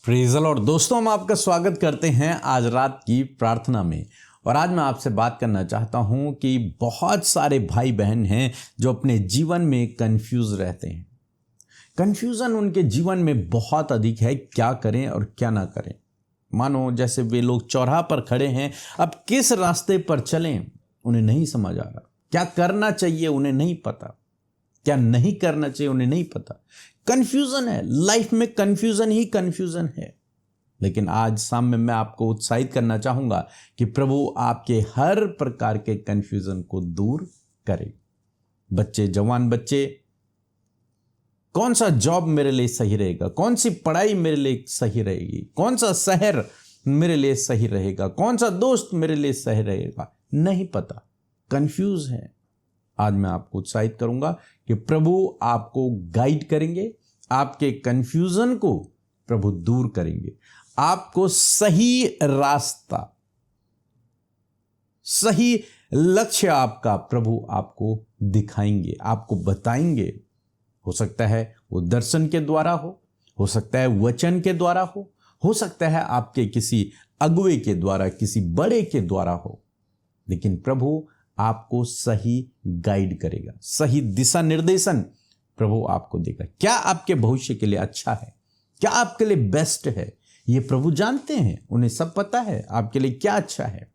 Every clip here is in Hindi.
Praise the Lord. दोस्तों, हम आपका स्वागत करते हैं आज रात की प्रार्थना में। और आज मैं आपसे बात करना चाहता हूं कि बहुत सारे भाई बहन हैं जो अपने जीवन में कंफ्यूज रहते हैं। कंफ्यूजन उनके जीवन में बहुत अधिक है, क्या करें और क्या ना करें। मानो जैसे वे लोग चौराहा पर खड़े हैं, अब किस रास्ते पर चलें उन्हें नहीं समझ आ रहा। क्या करना चाहिए उन्हें नहीं पता, क्या नहीं करना चाहिए उन्हें नहीं पता। कंफ्यूजन है, लाइफ में कंफ्यूजन ही कंफ्यूजन है। लेकिन आज शाम में मैं आपको उत्साहित करना चाहूंगा कि प्रभु आपके हर प्रकार के कंफ्यूजन को दूर करे। बच्चे, जवान बच्चे, कौन सा जॉब मेरे लिए सही रहेगा, कौन सी पढ़ाई मेरे लिए सही रहेगी, कौन सा शहर मेरे लिए सही रहेगा, कौन सा दोस्त मेरे लिए सही रहेगा, नहीं पता, कंफ्यूज है। आज मैं आपको उत्साहित करूंगा कि प्रभु आपको गाइड करेंगे, आपके कंफ्यूजन को प्रभु दूर करेंगे, आपको सही रास्ता, सही लक्ष्य आपका प्रभु आपको दिखाएंगे, आपको बताएंगे। हो सकता है वो दर्शन के द्वारा हो सकता है वचन के द्वारा हो सकता है आपके किसी अगुवे के द्वारा, किसी बड़े के द्वारा हो, लेकिन प्रभु आपको सही गाइड करेगा, सही दिशा निर्देशन प्रभु आपको देगा। क्या आपके भविष्य के लिए अच्छा है, क्या आपके लिए बेस्ट है, ये प्रभु जानते हैं, उन्हें सब पता है आपके लिए क्या अच्छा है।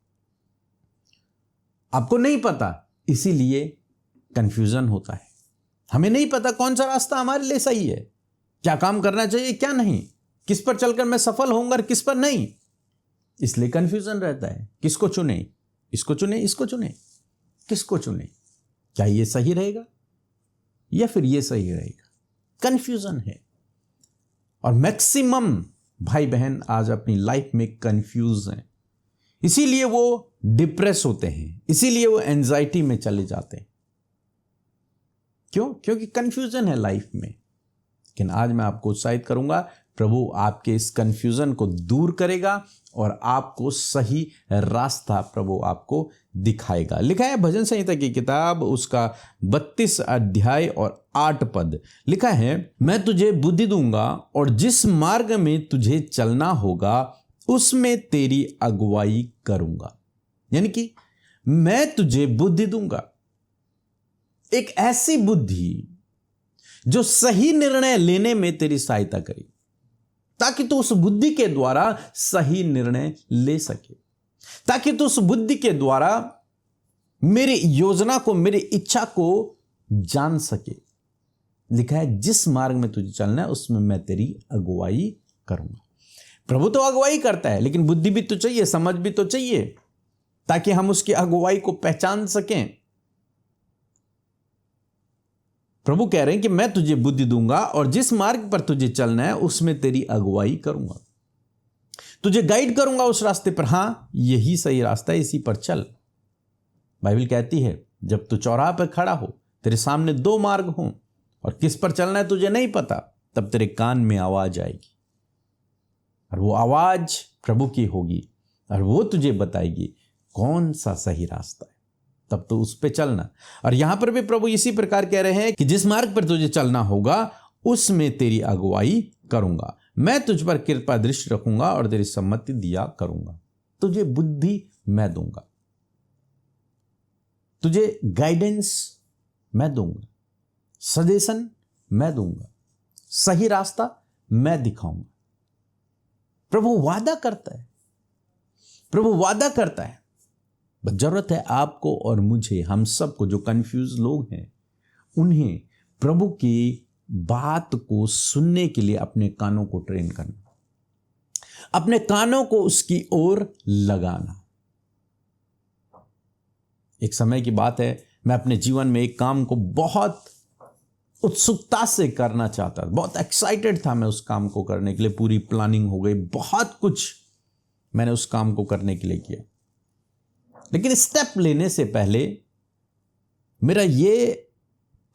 आपको नहीं पता, इसीलिए कंफ्यूजन होता है। हमें नहीं पता कौन सा रास्ता हमारे लिए सही है, क्या काम करना चाहिए क्या नहीं, किस पर चलकर मैं सफल होऊंगा और किस पर नहीं, इसलिए कंफ्यूजन रहता है। किसको चुने, इसको चुने, इसको चुने, किसको चुने, क्या ये सही रहेगा या फिर ये सही रहेगा। कंफ्यूजन है। और मैक्सिमम भाई बहन आज अपनी लाइफ में कंफ्यूज हैं, इसीलिए वो डिप्रेस होते हैं, इसीलिए वो एंजाइटी में चले जाते हैं। क्यों? क्योंकि कंफ्यूजन है लाइफ में। लेकिन आज मैं आपको उत्साहित करूंगा, प्रभु आपके इस कंफ्यूजन को दूर करेगा और आपको सही रास्ता प्रभु आपको दिखाएगा। लिखा है भजन संहिता की किताब उसका 32 अध्याय और 8 पद, लिखा है, मैं तुझे बुद्धि दूंगा और जिस मार्ग में तुझे चलना होगा उसमें तेरी अगुवाई करूंगा। यानी कि मैं तुझे बुद्धि दूंगा, एक ऐसी बुद्धि जो सही निर्णय लेने में तेरी सहायता करे, ताकि तू उस बुद्धि के द्वारा सही निर्णय ले सके, ताकि तू उस बुद्धि के द्वारा मेरी योजना को, मेरी इच्छा को जान सके। लिखा है जिस मार्ग में तुझे चलना है उसमें मैं तेरी अगुवाई करूंगा। प्रभु तो अगुवाई करता है, लेकिन बुद्धि भी तो चाहिए, समझ भी तो चाहिए, ताकि हम उसकी अगुवाई को पहचान सकें। प्रभु कह रहे हैं कि मैं तुझे बुद्धि दूंगा और जिस मार्ग पर तुझे चलना है उसमें तेरी अगुवाई करूंगा, तुझे गाइड करूंगा उस रास्ते पर। हां, यही सही रास्ता है, इसी पर चल। बाइबल कहती है जब तू चौराहा पर खड़ा हो, तेरे सामने दो मार्ग हों और किस पर चलना है तुझे नहीं पता, तब तेरे कान में आवाज आएगी और वो आवाज प्रभु की होगी और वो तुझे बताएगी कौन सा सही रास्ता है, तब तो उस पे चलना। और यहां पर भी प्रभु इसी प्रकार कह रहे हैं कि जिस मार्ग पर तुझे चलना होगा उसमें तेरी अगुवाई करूंगा, मैं तुझ पर कृपा दृष्टि रखूंगा और तेरी सम्मति दिया करूंगा। तुझे बुद्धि मैं दूंगा, तुझे गाइडेंस मैं दूंगा, सजेशन मैं दूंगा, सही रास्ता मैं दिखाऊंगा। प्रभु वादा करता है, प्रभु वादा करता है। बस जरूरत है आपको और मुझे, हम सबको जो कंफ्यूज लोग हैं, उन्हें प्रभु की बात को सुनने के लिए अपने कानों को ट्रेन करना, अपने कानों को उसकी ओर लगाना। एक समय की बात है, मैं अपने जीवन में एक काम को बहुत उत्सुकता से करना चाहता था, बहुत एक्साइटेड था मैं उस काम को करने के लिए। पूरी प्लानिंग हो गई, बहुत कुछ मैंने उस काम को करने के लिए किया, लेकिन स्टेप लेने से पहले मेरा यह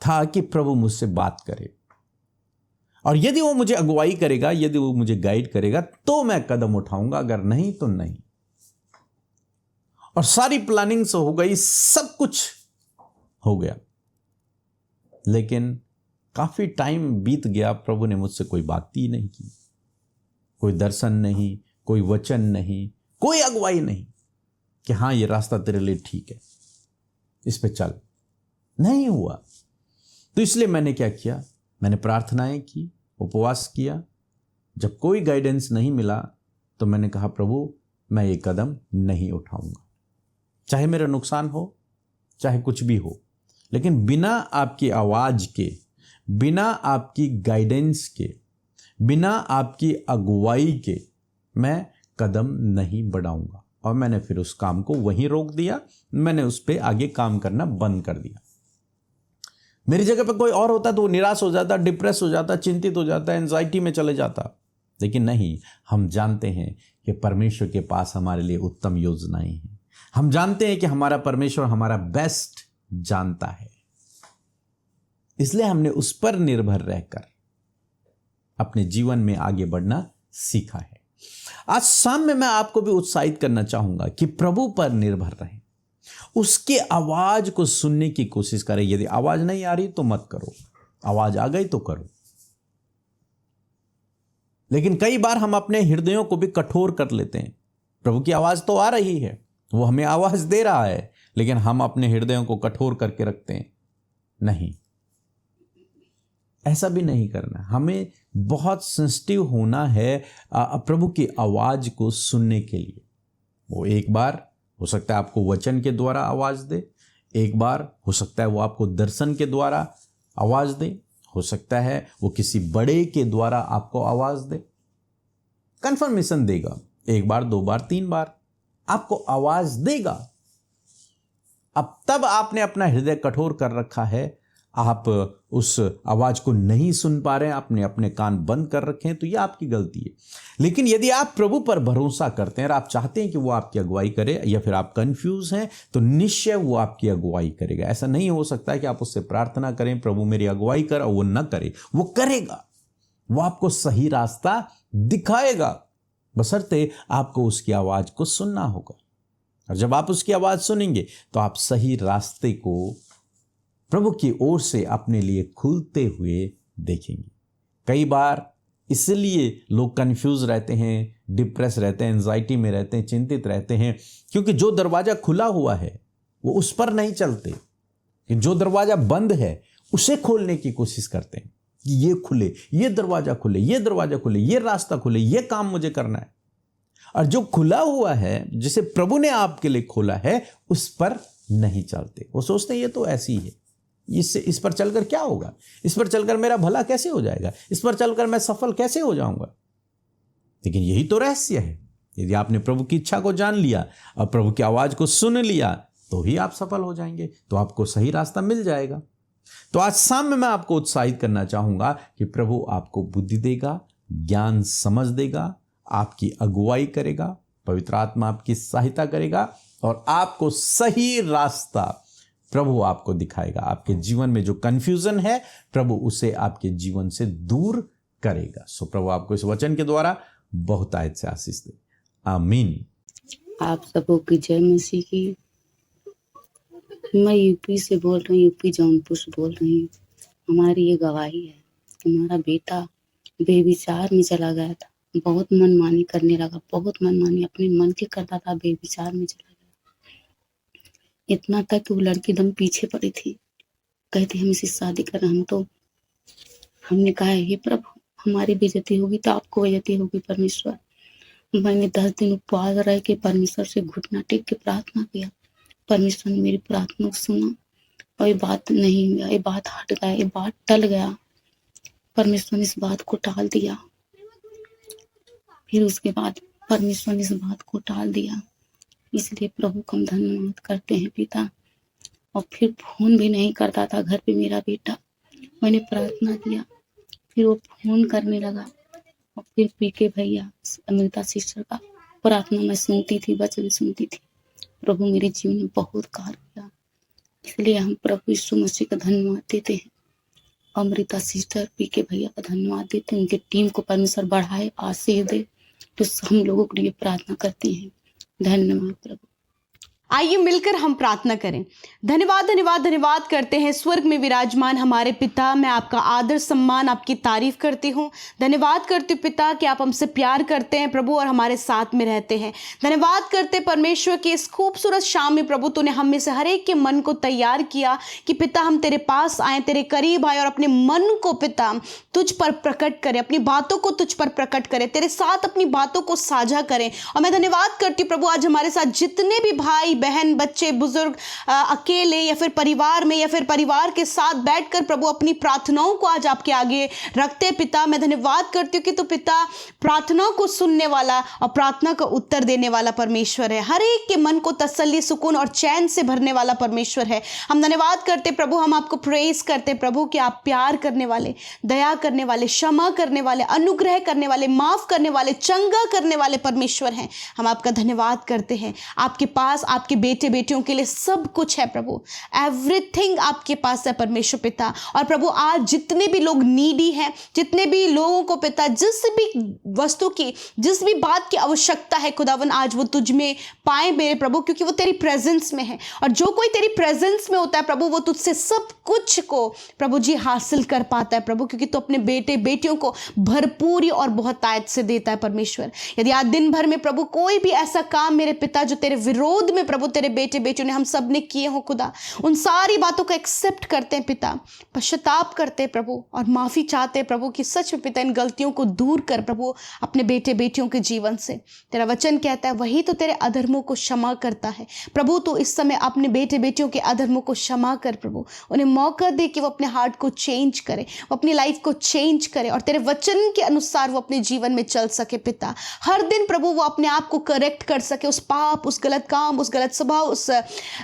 था कि प्रभु मुझसे बात करे और यदि वो मुझे अगुवाई करेगा, यदि वो मुझे गाइड करेगा तो मैं कदम उठाऊंगा, अगर नहीं तो नहीं। और सारी प्लानिंग से हो गई, सब कुछ हो गया, लेकिन काफी टाइम बीत गया, प्रभु ने मुझसे कोई बात ही नहीं की। कोई दर्शन नहीं, कोई वचन नहीं, कोई अगुवाई नहीं कि हाँ ये रास्ता तेरे लिए ठीक है, इस पे चल। नहीं हुआ। तो इसलिए मैंने क्या किया, मैंने प्रार्थनाएं की, उपवास किया। जब कोई गाइडेंस नहीं मिला तो मैंने कहा प्रभु मैं ये कदम नहीं उठाऊंगा, चाहे मेरा नुकसान हो, चाहे कुछ भी हो, लेकिन बिना आपकी आवाज के, बिना आपकी गाइडेंस के, बिना आपकी अगुवाई के मैं कदम नहीं बढ़ाऊंगा। और मैंने फिर उस काम को वहीं रोक दिया, मैंने उस पर आगे काम करना बंद कर दिया। मेरी जगह पे कोई और होता तो वो निराश हो जाता, डिप्रेस हो जाता, चिंतित हो जाता, एंजाइटी में चले जाता। लेकिन नहीं, हम जानते हैं कि परमेश्वर के पास हमारे लिए उत्तम योजनाएं हैं। हम जानते हैं कि हमारा परमेश्वर हमारा बेस्ट जानता है, इसलिए हमने उस पर निर्भर रहकर अपने जीवन में आगे बढ़ना सीखा है। आज शाम में मैं आपको भी उत्साहित करना चाहूंगा कि प्रभु पर निर्भर रहें, उसके आवाज को सुनने की कोशिश करें। यदि आवाज नहीं आ रही तो मत करो, आवाज आ गई तो करो। लेकिन कई बार हम अपने हृदयों को भी कठोर कर लेते हैं। प्रभु की आवाज तो आ रही है, वो हमें आवाज दे रहा है, लेकिन हम अपने हृदयों को कठोर करके रखते हैं। नहीं, ऐसा भी नहीं करना। हमें बहुत सेंसिटिव होना है प्रभु की आवाज को सुनने के लिए। वो एक बार हो सकता है आपको वचन के द्वारा आवाज दे, एक बार हो सकता है वो आपको दर्शन के द्वारा आवाज दे, हो सकता है वो किसी बड़े के द्वारा आपको आवाज दे, कंफर्मेशन देगा। एक बार, दो बार, तीन बार आपको आवाज देगा। अब तब आपने अपना हृदय कठोर कर रखा है, आप उस आवाज को नहीं सुन पा रहे हैं, आपने अपने कान बंद कर रखे हैं, तो यह आपकी गलती है। लेकिन यदि आप प्रभु पर भरोसा करते हैं और आप चाहते हैं कि वो आपकी अगुवाई करे, या फिर आप कंफ्यूज हैं, तो निश्चय वो आपकी अगुवाई करेगा। ऐसा नहीं हो सकता है कि आप उससे प्रार्थना करें प्रभु मेरी अगुवाई कर, और वो न करे। वो करेगा, वो आपको सही रास्ता दिखाएगा, बशर्ते आपको उसकी आवाज को सुनना होगा। और जब आप उसकी आवाज सुनेंगे तो आप सही रास्ते को प्रभु की ओर से अपने लिए खुलते हुए देखेंगे। कई बार इसलिए लोग कंफ्यूज रहते हैं, डिप्रेस रहते हैं, एंजाइटी में रहते हैं, चिंतित रहते हैं, क्योंकि जो दरवाजा खुला हुआ है वो उस पर नहीं चलते। जो दरवाजा बंद है उसे खोलने की कोशिश करते हैं कि ये खुले, ये दरवाजा खुले, ये दरवाजा खुले, ये रास्ता खुले, ये काम मुझे करना है। और जो खुला हुआ है, जिसे प्रभु ने आपके लिए खोला है, उस पर नहीं चलते। वो सोचते हैं ये तो ऐसी है, इस पर चलकर क्या होगा, इस पर चलकर मेरा भला कैसे हो जाएगा, इस पर चलकर मैं सफल कैसे हो जाऊंगा। लेकिन यही तो रहस्य है। यदि आपने प्रभु की इच्छा को जान लिया और प्रभु की आवाज को सुन लिया तो ही आप सफल हो जाएंगे, तो आपको सही रास्ता मिल जाएगा। तो आज शाम में मैं आपको उत्साहित करना चाहूंगा कि प्रभु आपको बुद्धि देगा, ज्ञान समझ देगा, आपकी अगुवाई करेगा, पवित्र आत्मा आपकी सहायता करेगा और आपको सही रास्ता प्रभु आपको दिखाएगा। आपके जीवन में जो कंफ्यूजन है, प्रभु उसे आपके जीवन से दूर करेगा। सो प्रभु आपको इस वचन के द्वारा बहुतायत से आशीष दे। आमीन। आप सबों की जय मसीह की। मैं यूपी से बोल रही हूँ, यूपी जौनपुर से बोल रही हूँ। हमारी ये गवाही है कि हमारा बेटा बेविचार में चला गया था, बहुत मनमानी करने लगा, बहुत मनमानी अपने मन की करता था, बेविचार में चला गया। इतना तक कि वो लड़की एकदम पीछे पड़ी थी, कहती हम इससे शादी कर। हमने कहा हे प्रभु, हमारी बेइज्जती होगी तो आपको बेइज्जती होगी परमेश्वर। मैंने 10 दिन उपवास रह के परमेश्वर से घुटना टेक के प्रार्थना किया। परमेश्वर ने मेरी प्रार्थना को सुना और ये बात नहीं हुआ, ये बात हट गया, ये बात टल गया। परमेश्वर ने इस बात को टाल दिया। फिर उसके बाद परमेश्वर ने इस बात को टाल दिया। इसलिए प्रभु को हम धन्यवाद करते हैं पिता। और फिर फोन भी नहीं करता था घर पे मेरा बेटा। मैंने प्रार्थना किया, फिर वो फोन करने लगा। और फिर पीके भैया, अमृता सिस्टर का प्रार्थना मैं सुनती थी, वचन सुनती थी। प्रभु मेरे जीवन में बहुत कार्य किया। इसलिए हम प्रभु यीशु मसीह का धन्यवाद देते हैं। अमृता सिस्टर, पीके भैया का धन्यवाद देते हैं। उनके टीम को परमेश्वर बढ़ाए, आशीष दे। तो हम लोगों के लिए प्रार्थना करते हैं। धन्यवाद प्रभु। आइए मिलकर हम प्रार्थना करें। धन्यवाद धन्यवाद धन्यवाद करते हैं स्वर्ग में विराजमान हमारे पिता। मैं आपका आदर सम्मान आपकी तारीफ करती हूँ। धन्यवाद करती हूँ पिता कि आप हमसे प्यार करते हैं प्रभु और हमारे साथ में रहते हैं। धन्यवाद करते परमेश्वर की इस खूबसूरत शाम में प्रभु तूने हम में से हर एक के मन को तैयार किया कि पिता हम तेरे पास आए, तेरे करीब आए और अपने मन को पिता तुझ पर प्रकट करें, अपनी बातों को तुझ पर प्रकट करें, तेरे साथ अपनी बातों को साझा करें। और मैं धन्यवाद करती हूँ प्रभु आज हमारे साथ जितने भी भाई बहन बच्चे बुजुर्ग अकेले या फिर परिवार में या फिर परिवार के साथ बैठकर प्रभु अपनी प्रार्थनाओं को आज आपके आगे रखते पिता, मैं धन्यवाद करती हूँ कि तू पिता प्रार्थनाओं को सुनने वाला और प्रार्थना का उत्तर देने वाला परमेश्वर है। हर एक के मन को तसल्ली सुकून और चैन से भरने वाला परमेश्वर है। हम धन्यवाद करते प्रभु, हम आपको प्रेज करते प्रभु कि आप प्यार करने वाले, दया करने वाले, क्षमा करने वाले, अनुग्रह करने वाले, माफ करने वाले, चंगा करने वाले परमेश्वर हैं। हम आपका धन्यवाद करते हैं। आपके पास आपके बेटे बेटियों के लिए सब कुछ है प्रभु, एवरीथिंग आपके पास है परमेश्वर पिता। और प्रभु आज जितने भी लोग नीडी हैं, जितने भी लोगों को पिता जिस भी वस्तु की जिस भी बात की आवश्यकता है खुदावन आज वो तुझ में पाए मेरे प्रभु, क्योंकि वो तेरी प्रेजेंस में है। और जो कोई तेरी प्रेजेंस में होता है प्रभु वो तुझसे सब कुछ को प्रभु जी हासिल कर पाता है प्रभु, क्योंकि तू अपने बेटे बेटियों को भरपूरी और बहुत आयत से देता है परमेश्वर। यदि आज दिन भर में प्रभु कोई भी ऐसा काम मेरे पिता जो तेरे विरोध में प्रभु तेरे बेटे बेटियों ने हम सब ने किए हो खुदा, उन सारी बातों को एक्सेप्ट करते हैं पिता, पश्चाताप करते हैं प्रभु और माफी चाहते हैं प्रभु कि सच में पिता इन गलतियों को दूर कर प्रभु अपने बेटे बेटियों के जीवन से। तेरा वचन कहता है वही तो तेरे अधर्मों को क्षमा करता है प्रभु। तो इस समय अपने बेटे बेटियों के अधर्मों को क्षमा कर प्रभु, उन्हें मौका दे कि वो अपने हार्ट को चेंज करे, वो अपनी लाइफ को चेंज करे और तेरे वचन के अनुसार वो अपने जीवन में चल सके पिता। हर दिन प्रभु वो अपने आप को करेक्ट कर सके, उस पाप, उस गलत काम, उस गलत स्वभाव, उस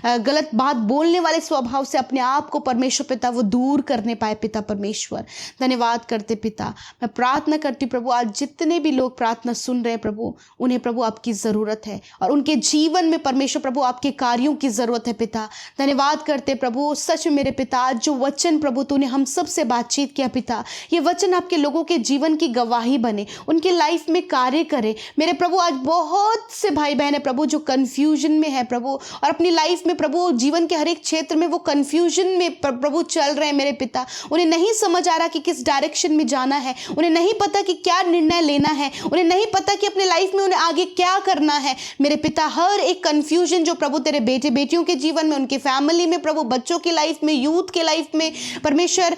गलत बात बोलने वाले स्वभाव से अपने आप को परमेश्वर पिता वो दूर करने पाए पिता परमेश्वर। धन्यवाद करते पिता। मैं प्रार्थना करती प्रभु आज जितने भी लोग प्रार्थना सुन रहे हैं प्रभु, उन्हें प्रभु आपकी ज़रूरत है और उनके जीवन में परमेश्वर प्रभु आपके कार्यों की ज़रूरत है पिता। धन्यवाद करते प्रभु सच में मेरे पिता आज जो वचन प्रभु तूने हम सब से बातचीत किया पिता, ये वचन आपके लोगों के जीवन की गवाही बने, उनके लाइफ में कार्य करे मेरे प्रभु। आज बहुत से भाई बहन है प्रभु जो कन्फ्यूजन में है प्रभु और अपनी लाइफ में प्रभु जीवन के हर एक क्षेत्र में वो कन्फ्यूजन में प्रभु चल रहे हैं मेरे पिता। उन्हें नहीं समझ आ रहा कि किस डायरेक्शन में जाना है, उन्हें नहीं पता कि क्या निर्णय लेना है, उन्हें नहीं पता कि अपने लाइफ में उन्हें आगे क्या करना है मेरे पिता। हर एक कन्फ्यूजन जो प्रभु तेरे बेटे बेटियों के जीवन में, उनके फैमिली में प्रभु, बच्चों की लाइफ में, यूथ के लाइफ में परमेश्वर,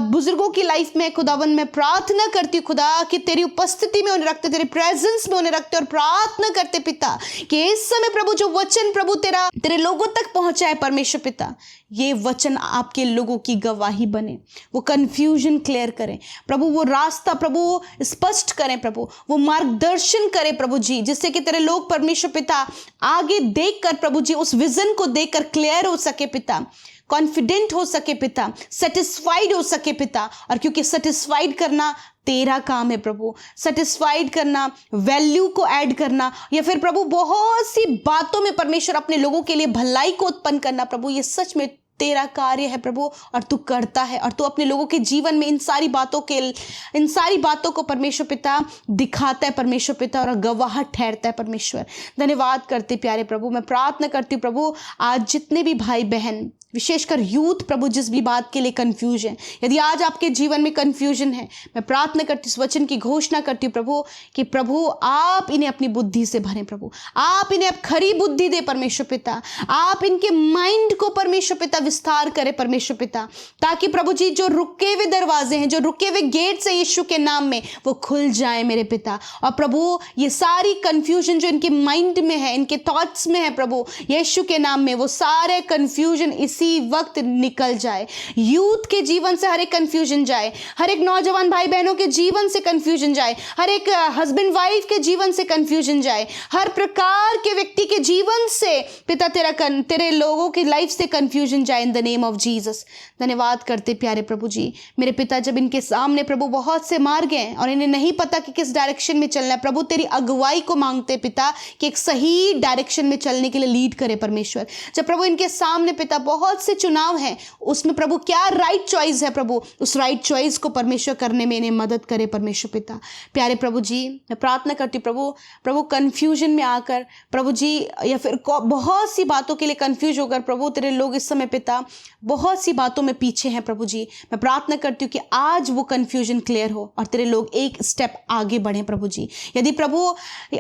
बुजुर्गों की लाइफ में खुदावन मैं प्रार्थना करती हूँ खुदा कि तेरी उपस्थिति में उन्हें रखते, तेरे प्रेजेंस में उन्हें रखते और प्रार्थना करते पिता कि इस समय प्रभु जो वचन प्रभु तेरे लोगों तक पहुंचा है परमेश्वर पिता, ये वचन आपके लोगों की गवाही बने, वो कन्फ्यूजन क्लियर करें प्रभु, वो रास्ता प्रभु स्पष्ट करें प्रभु, वो मार्गदर्शन करें प्रभु जी, जिससे कि तेरे लोग परमेश्वर पिता आगे देखकर प्रभु जी उस विजन को देखकर क्लियर हो सके पिता, कॉन्फिडेंट हो सके पिता, सेटिस्फाइड हो सके पिता। और क्योंकि सेटिस्फाइड करना तेरा काम है प्रभु, सेटिस्फाइड करना, वैल्यू को ऐड करना या फिर प्रभु बहुत सी बातों में परमेश्वर अपने लोगों के लिए भलाई को उत्पन्न करना प्रभु, ये सच में तेरा कार्य है प्रभु और तू करता है और तू अपने लोगों के जीवन में इन सारी बातों को परमेश्वर पिता दिखाता है परमेश्वर पिता और गवाह ठहरता है परमेश्वर। धन्यवाद करते प्यारे प्रभु। मैं प्रार्थना करती हूँ प्रभु आज जितने भी भाई बहन विशेषकर यूथ प्रभु जिस भी बात के लिए कंफ्यूजन, यदि आज आपके जीवन में कंफ्यूजन है, मैं प्रार्थना करती इस वचन की घोषणा करती हूँ प्रभु कि प्रभु आप इन्हें अपनी बुद्धि से भरें प्रभु, आप इन्हें अब खरी बुद्धि दे परमेश्वर पिता, आप इनके माइंड को परमेश्वर पिता विस्तार करें परमेश्वर पिता, ताकि प्रभु जी जो रुके हुए दरवाजे हैं, जो रुके हुए गेट्स हैं यीशु के नाम में वो खुल जाए मेरे पिता। और प्रभु ये सारी कंफ्यूजन जो इनके माइंड में है, इनके थॉट्स में है प्रभु यीशु के नाम में, वो सारे कंफ्यूजन इसी वक्त निकल जाए। यूथ के जीवन से हर एक कंफ्यूजन जाए, हर एक नौजवान भाई बहनों के जीवन से कंफ्यूजन जाए, हर एक हस्बैंड वाइफ के जीवन से कंफ्यूजन जाए, हर प्रकार के व्यक्ति के जीवन से पिता तेरे लोगों की लाइफ से कंफ्यूजन जाए in the name of Jesus. धन्यवाद करते प्यारे प्रभु जी मेरे पिता, जब इनके सामने प्रभु बहुत से मार्ग हैं और इन्हें नहीं पता कि किस डायरेक्शन में चलना है, प्रभु तेरी अगुवाई को मांगते पिता कि एक सही डायरेक्शन में चलने के लिए लीड करे परमेश्वर। जब प्रभु इनके सामने पिता बहुत बहुत से चुनाव हैं, उसमें प्रभु क्या राइट चॉइस है प्रभु, उस राइट चॉइस को परमेश्वर करने में इन्हें मदद करे परमेश्वर पिता। प्यारे प्रभु जी, मैं प्रार्थना करती हूँ प्रभु कन्फ्यूजन में आकर प्रभु जी, या फिर बहुत सी बातों के लिए कन्फ्यूज होकर प्रभु तेरे लोग इस समय पिता बहुत सी बातों में पीछे हैं प्रभु जी, मैं प्रार्थना करती हूँ कि आज वो कन्फ्यूजन क्लियर हो और तेरे लोग एक स्टेप आगे बढ़ें प्रभु जी। यदि प्रभु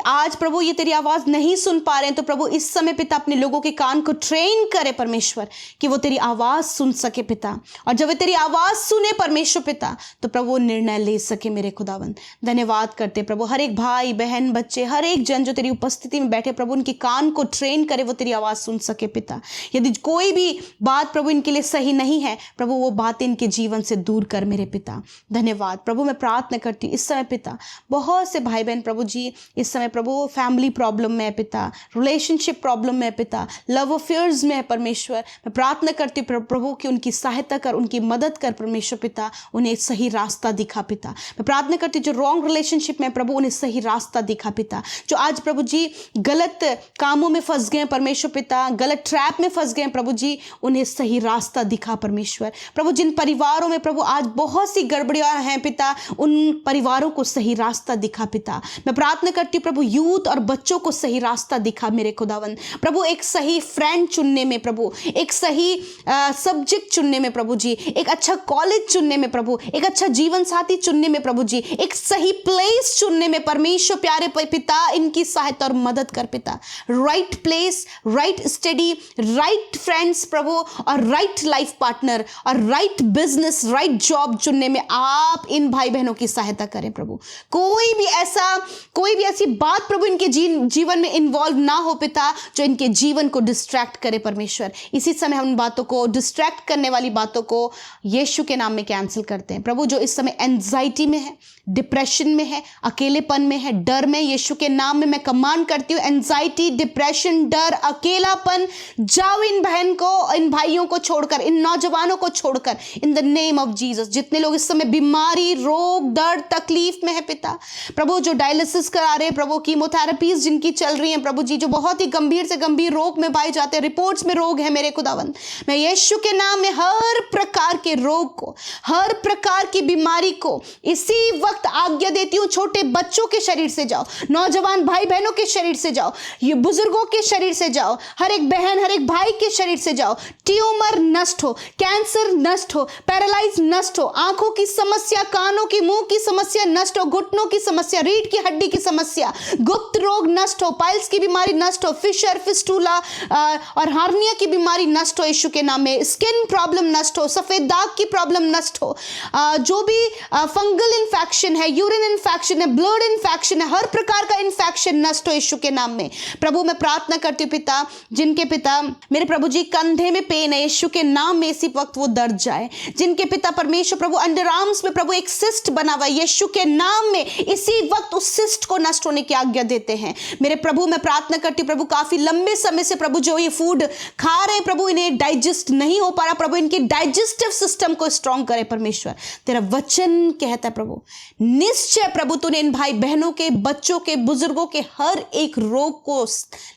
आज प्रभु ये तेरी आवाज़ नहीं सुन पा रहे हैं तो प्रभु इस समय पिता अपने लोगों के कान को ट्रेन करे परमेश्वर कि वो तेरी आवाज़ सुन सके पिता, और जब वे तेरी आवाज़ सुने परमेश्वर पिता तो प्रभु वो निर्णय ले सके मेरे खुदावंद। धन्यवाद करते प्रभु, हर एक भाई बहन बच्चे हर एक जन जो तेरी उपस्थिति में बैठे प्रभु उनके कान को ट्रेन करे, वो तेरी आवाज़ सुन सके पिता। यदि कोई भी बात प्रभु इनके लिए सही नहीं है प्रभु वो बातें इनके जीवन से दूर कर मेरे पिता। धन्यवाद प्रभु, मैं प्रार्थना करती हूँ इस समय पिता बहुत से भाई बहन प्रभु जी इस समय प्रभु फैमिली प्रॉब्लम में है पिता, रिलेशनशिप प्रॉब्लम में है पिता, लव अफेयर्स में है परमेश्वर। मैं प्रार्थना करती हूँ प्रभु कि उनकी सहायता कर, उनकी मदद कर परमेश्वर पिता, उन्हें सही रास्ता दिखा पिता। मैं प्रार्थना करती हूँ जो रॉन्ग रिलेशनशिप में प्रभु उन्हें सही रास्ता दिखा पिता, जो आज प्रभु जी गलत कामों में फंस गए परमेश्वर पिता, गलत ट्रैप में फंस गए प्रभु जी, उन्हें सही रास्ता दिखा परमेश्वर। प्रभु जिन परिवारों में प्रभु आज बहुत सी गड़बड़ियां हैं पिता, उन परिवारों को सही रास्ता दिखा पिता। मैं प्रार्थना करती हूँ प्रभु यूथ और बच्चों को सही रास्ता दिखा मेरे खुदावंद प्रभु, एक सही फ्रेंड चुनने में प्रभु, एक सही सब्जेक्ट चुनने में प्रभु जी, एक अच्छा कॉलेज चुनने में प्रभु, एक अच्छा जीवन साथी चुनने में प्रभु जी, एक सही प्लेस चुनने में परमेश्वर प्यारे पिता इनकी सहायता और मदद कर पिता। Right place, right study, right friends प्रभु, और राइट लाइफ पार्टनर, और राइट बिजनेस, राइट जॉब चुनने में आप इन भाई बहनों की सहायता करें प्रभु। कोई भी ऐसी बात प्रभु इनके जीवन में इन्वॉल्व ना हो पिता जो इनके जीवन को डिस्ट्रैक्ट करे परमेश्वर। इसी समय हम बातों को, डिस्ट्रैक्ट करने वाली बातों को यीशु के नाम में कैंसिल करते हैं प्रभु। जो इस समय एंजाइटी में है, डिप्रेशन में है, अकेलेपन में है, डर में, यीशु के नाम में मैं कमांड करती हूँ एंजाइटी, डिप्रेशन, डर, अकेलापन जाओ इन बहन को, इन भाइयों को छोड़कर, इन नौजवानों को छोड़कर, in the name of Jesus. जितने लोग इस समय बीमारी, रोग, दर्द, तकलीफ में है पिता प्रभु, जो डायलिसिस करा रहे प्रभु, कीमोथेरेपीज जिनकी चल रही हैं प्रभु जी, जो बहुत ही गंभीर से गंभीर रोग में पाए जाते हैं, रिपोर्ट्स में रोग है मेरे खुदावंद, मैं यीशु के नाम में हर प्रकार के रोग को, हर प्रकार की बीमारी को इसी वक्त आज्ञा देती हूँ। छोटे बच्चों के शरीर से जाओ, नौजवान भाई बहनों के शरीर से जाओ, ये बुजुर्गों के शरीर से जाओ, हर एक बहन हर एक भाई के शरीर से जाओ। ट्यूमर नष्ट हो, कैंसर नष्ट हो, पैरालाइज नष्ट हो, आंखों की समस्या, कानों की, मुंह की समस्या नष्ट हो, घुटनों की समस्या, रीढ़ की हड्डी की समस्या, गुप्त रोग नष्ट हो, पाइल्स की बीमारी नष्ट हो, फिशर, फिस्टूला और हार्निया की बीमारी नष्ट हो यीशु के नाम में, स्किन प्रॉब्लम नष्ट हो, सफेद दाग की प्रॉब्लम नष्ट हो, जो भी फंगल इन्फेक्शन है, यूरिन इन्फेक्शन है, ब्लड इन्फेक्शन है, हर प्रकार का इन्फेक्शन नष्ट हो यीशु के नाम में प्रभु। मैं प्रार्थना करती हूँ पिता, जिनके पिता मेरे प्रभु जी कंधे में पेन है यीशु के नाम में इसी वक्त वो दर्द जाए, जिनके पिता परमेश्वर प्रभु अंडर आर्म्स में प्रभु एक सिस्ट बना हुआ है यीशु के नाम में इसी वक्त उस सिस्ट को नष्ट होने की आज्ञा देते हैं मेरे प्रभु। मैं प्रार्थना करती हूँ प्रभु, काफी लंबे समय से प्रभु जो ये फूड खा रहे हैं प्रभु, इन्हें डाइजेस्ट नहीं हो पा रहा प्रभु, इनके डाइजेस्टिव सिस्टम को स्ट्रॉन्ग करे परमेश्वर। तेरा वचन कहता है प्रभु, निश्चय प्रभु तूने इन भाई बहनों के, बच्चों के, बुजुर्गों के हर एक रोग को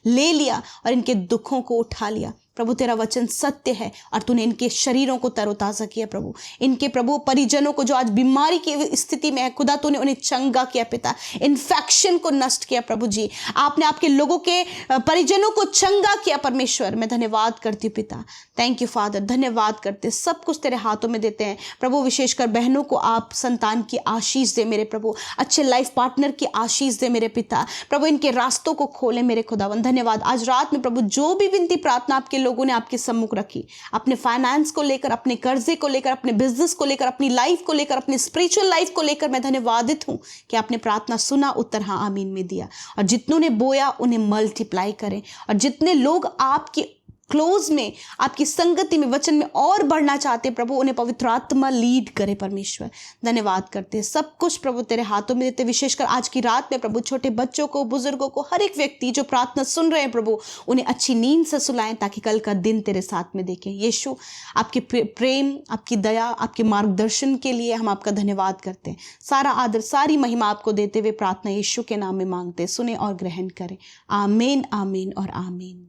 ले लिया और इनके दुखों को उठा लिया प्रभु। तेरा वचन सत्य है और तूने इनके शरीरों को तरोताजा किया प्रभु। इनके प्रभु परिजनों को जो आज बीमारी की स्थिति में है खुदा, तूने उन्हें चंगा किया पिता, इन्फेक्शन को नष्ट किया प्रभु जी, आपने आपके लोगों के परिजनों को चंगा किया परमेश्वर। मैं धन्यवाद करती हूँ पिता, थैंक यू फादर, धन्यवाद करते, सब कुछ तेरे हाथों में देते हैं प्रभु। विशेषकर बहनों को आप संतान की आशीष दे मेरे प्रभु, अच्छे लाइफ पार्टनर की आशीष दे मेरे पिता प्रभु, इनके रास्तों को खोले मेरे खुदावन। धन्यवाद आज रात में प्रभु जो भी विनती प्रार्थना आपके लोगों ने आपके सम्मुख रखी, अपने फाइनेंस को लेकर, अपने कर्जे को लेकर, अपने बिजनेस को लेकर, अपनी लाइफ को लेकर, अपनी स्पिरिचुअल लाइफ को लेकर, मैं धन्यवादित हूं कि आपने प्रार्थना सुना, उत्तर हाँ आमीन में दिया, और जितनों ने बोया उन्हें मल्टीप्लाई करें, और जितने लोग आपकी क्लोज में, आपकी संगति में, वचन में और बढ़ना चाहते प्रभु, उन्हें पवित्र आत्मा लीड करे परमेश्वर। धन्यवाद करते, सब कुछ प्रभु तेरे हाथों में देते। विशेषकर आज की रात में प्रभु छोटे बच्चों को, बुजुर्गों को, हर एक व्यक्ति जो प्रार्थना सुन रहे हैं प्रभु, उन्हें अच्छी नींद से सुलाएं ताकि कल का दिन तेरे साथ में देखें। यीशु आपके प्रेम, आपकी दया, आपके मार्गदर्शन के लिए हम आपका धन्यवाद करते हैं। सारा आदर, सारी महिमा आपको देते हुए प्रार्थना यीशु के नाम में मांगते, सुने और ग्रहण करें। आमीन, आमीन और आमीन।